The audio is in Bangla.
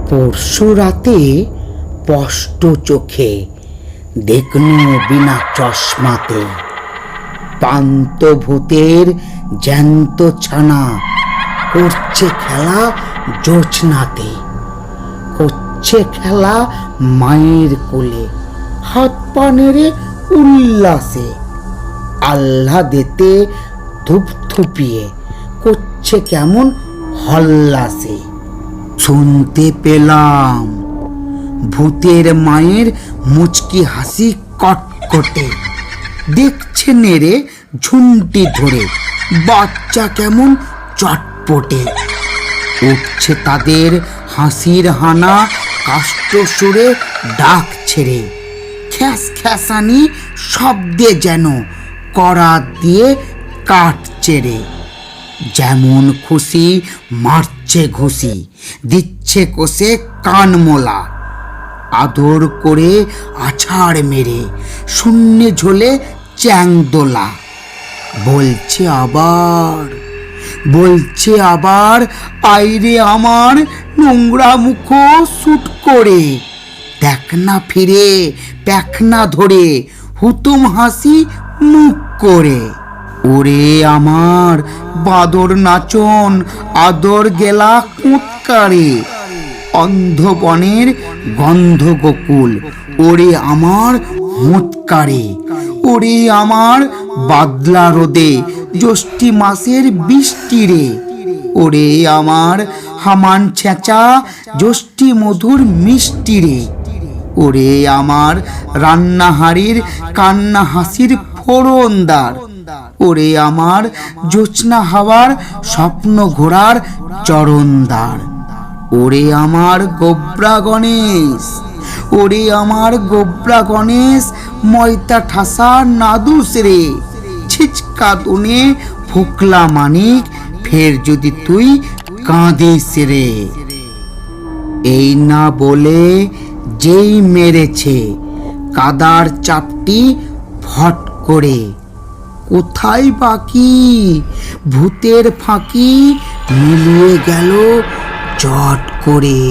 পরশু রাতে স্পষ্ট চোখে দেখনু বিনা চশমাতে পান্ত ভূতের জ্যান্ত ছানা করছে খেলা জোছনাতে, করছে খেলা মায়ের কোলে, হাত পা নেড়ে উল্লাসে আহ্লাদেতে ধূপধুপিয়ে করছে কেমন হল্লাসে। শুনতে পেলাম ভূতের মায়ের মুচকি হাসি কটকটে, দেখছে নেড়ে ঝুন্টি ধরে বাচ্চা কেমন চটপটে। উঠছে তাদের হাসির হানা কাষ্ঠ সুরে ডাক ছেড়ে, খ্যাস খ্যাসানি শব্দে যেন করাত দিয়ে কাঠ চেড়ে। যেমন খুশি মারছে ঘুষি, দিচ্ছে কষে কানমোলা, আদর করে আছাড় মেরে শূন্যে ঝোলে চ্যাংদোলা। বলছে আবার আইরে আমার নোংরা মুখ শুট করে, দেখ না ফিরে প্যাখনা ধরে হুতুম হাসি মুখ করে। ওরে আমার বাদর নাচন আদর গেলা কুৎকারে, অন্ধবনের গন্ধ গোকুল ওরে আমার হুৎকারে। ওরে আমার বাদলা রোদে জ্যৈষ্ঠী মাসের বৃষ্টি রে, ওরে আমার হামান ছেঁচা জ্যৈষ্ঠী মধুর মিষ্টি রে। ওরে আমার রান্নাহারির কান্না হাসির ফোড়নদার, ওরে আমার জ্যোৎস্না হাওয়ার স্বপ্ন ঘোরার চরণদার। ওরে আমার গোবরা গণেশ, ওরে আমার গোবরা গণেশ ময়তা ঠাসা নাদুস রে, ছিচকা তুনে ফোকলা মানিক ফের যদি তুই কাঁদিস রে। এই না বলে যেই মেরেছে কাদার চাপটি ফট করে, কোথায় বাকি ভূতের ফাঁকি মিলিয়ে গেল চট করে।